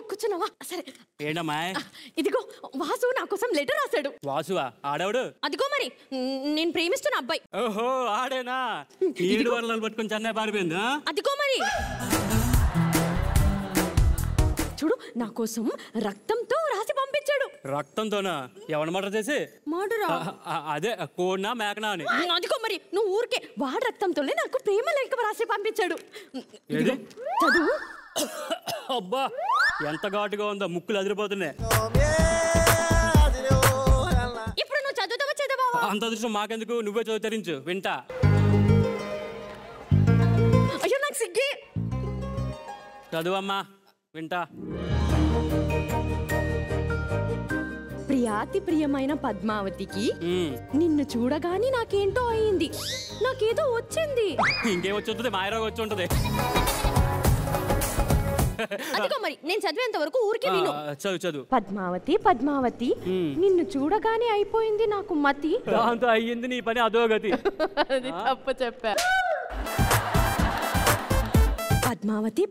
కూర్చున్నావా? సరే ఏంటమ్మా? ఇదిగో వాసు నా కోసం లెటర్ రాశాడు. వాసువా? ఆడవుడు? అదిగో మరి నేను ప్రేమిస్తున్న అబ్బాయి. ఓహో ఆడేనా? 7 వరలు పట్టుకొని చెన్నై పారిపోయింది. అదిగో మరి చూడు, నా కోసం రక్తంతో రాసి పంపించాడు. రక్తంతోనా? ఎవరు మర్డర్ చేసి? మర్డరా? అదే కోడినా మేకనా అని. అదిగో మరి నువ్వు ఊరికే వాడు రక్తంతోనే నాకు ప్రేమ లేఖ రాసి పంపించాడు. చదువు. అబ్బా ఎంత ఘాటుగా ఉందో, ముక్కులు అదిరిపోతున్నాయి. ఇప్పుడు నువ్వు చదువుతావా? అంత అదృష్టం మాకెందుకు, నువ్వే చదువుతరించు వింటా. అయ్యో నాకు సిగ్గే. చదువమ్మా వింటా. ప్రియాతి ప్రియమైన పద్మావతికి నిన్ను చూడగానే నాకేంటో అయింది, నాకేదో వచ్చింది. ఇంకేం వచ్చి ఉంటుంది? మాయరాగా వచ్చి ఉంటుంది. అదిగో మరి నేను చదివేంత వరకు ఊరికే విను. చదువు. పద్మావతి నిన్ను చూడగానే అయిపోయింది నాకు మతి. దాంతో అయ్యింది నీ పని అధోగతి. అది తప్ప చెప్పా.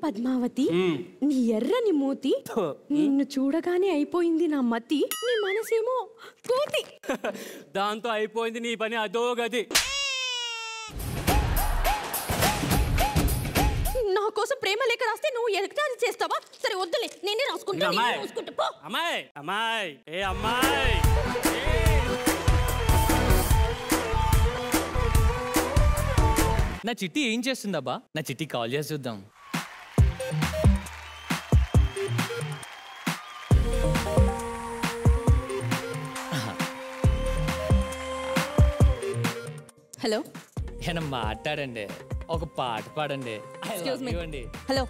పద్మావతి నీ ఎర్రని మూతి, నిన్ను చూడగానే అయిపోయింది నా మతి, నీ మనసేమో కోతి. దాంతో అయిపోయింది నీ పని అధోగతి. నా కోసం ప్రేమ లేఖ రాస్తే నువ్వు ఎగతాళి చేస్తావా? సరే వద్దులే, నేనే రాసుకుంటా. అమ్మాయి ఏ అమ్మాయి, నా చిట్టి ఏం చేస్తుందబ్బా? నా చిట్టి కాల్ చేసి చూద్దాం. హలో, ఏమన్నా మాట్లాడండి, ఒక పాట పాడండి. హలో,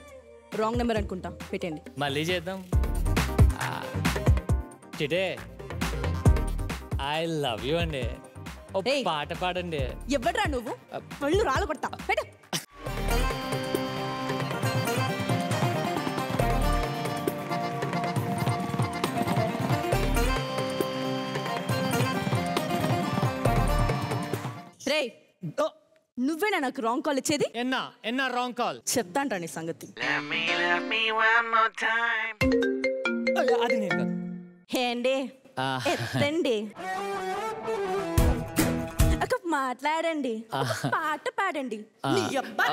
రాంగ్ నెంబర్ అనుకుంటా, పెట్టండి. మళ్ళీ చేద్దాం. చిటే ఐ లవ్ యూ అండి, ఒక పాట పాడండి. ఎవడ్రా నువ్వు? పళ్ళు రాళ్ళు కొడతా, పెట్టు. రే, నువ్వేనా నాకు రాంగ్ కాల్ ఇచ్చేది? ఎన్నా రాంగ్ కాల్ చెప్తాంటా నీ సంగతి. అది నేను కాదు. హేండి ఎత్తండి, ఒక మాట్లాడండి, పాట పాడండి. నీ అబ్బా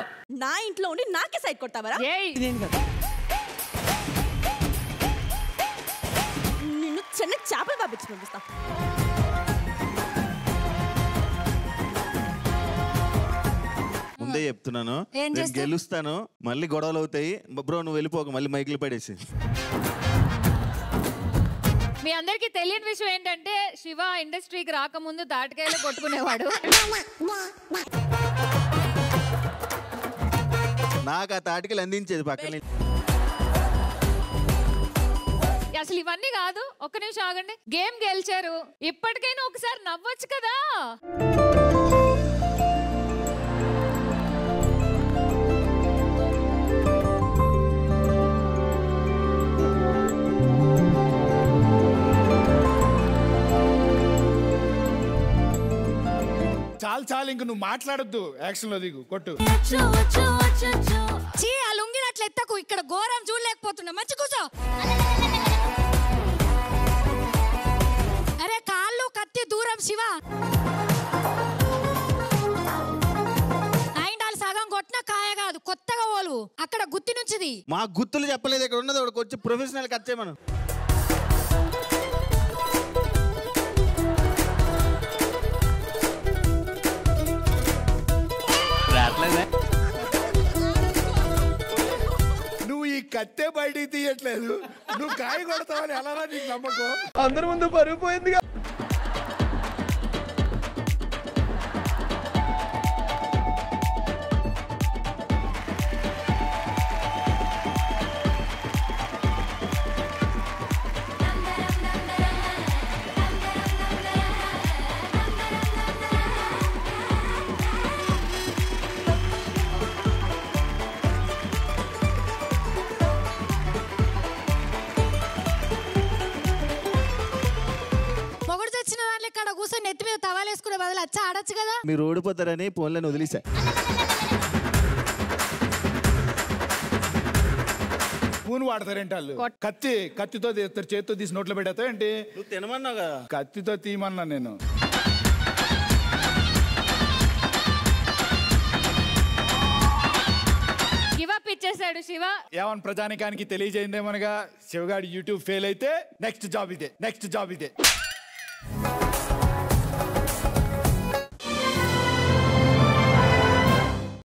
నా ఇంట్లో ఉండి నాకే సైడ్ కొడతావరా? నిన్ను చిన్న చేపలు పంపించి పంపిస్తా. ముందే చెప్తున్నాను, నేను గెలుస్తాను, మళ్ళీ గొడవలు అవుతాయి. బ్రో నువ్వు వెళ్ళిపోక, మళ్ళీ మైకులు పడేసి. మీ అందరికి తెలియని విషయం ఏంటంటే శివ ఇండస్ట్రీకి రాకముందు తాటికాయలు కొట్టుకునేవాడు. నాకు ఆ తాటికలు అందించేది పక్కన. అసలు ఇవన్నీ కాదు, ఒక్క నిమిషం ఆగండి. గేమ్ గెలిచారు, ఇప్పటికైనా ఒకసారి నవ్వచ్చు కదా. చాలు ఇంక నువ్వు మాట్లాడొద్దు, యాక్షన్ లో దిగు, కొట్టు. ఆ లుంగిని అట్లా ఎత్తకు, ఇక్కడ ఘోరం చూడలేకపోతున్నా. మంచి కూర్చో. అరే కాళ్ళు కత్తి దూరం శివ. ఐండాలు సగం కొట్టిన కాయ కాదు, కొత్తగా ఓలు అక్కడ గుత్తి నుంచిది. మా గుత్తులు చెప్పలేదు, ఇక్కడ ఉన్నది ఒకటి వచ్చి ప్రొఫెషనల్ కట్ చేయమను. నువ్వు ఈ కత్తే బయటికి తీయట్లేదు, నువ్వు కాయ కొడతావని ఎలా నీకు నమ్మకం? అందరి ముందు పరుగు పోయింది. నెత్తి మీద తవాలేసుకునే బదులు వచ్చి ఆడొచ్చు కదా. మీరు ఓడిపోతారని ఫోన్లను వదిలేసా. స్పూన్ వాడతారేంటి వాళ్ళు కత్తితో తీస్తారు, చేతితో తీసి నోట్లో పెడతావు ఏంటి? నువ్వు తినమన్నాగా. కత్తితో తీయమన్నా నేను. ఇచ్చేసాడు శివ. ఏమన్ ప్రజానికానికి తెలియజేయిందేమనగా శివగాడి యూట్యూబ్ ఫెయిల్ అయితే నెక్స్ట్ జాబ్ ఇదే.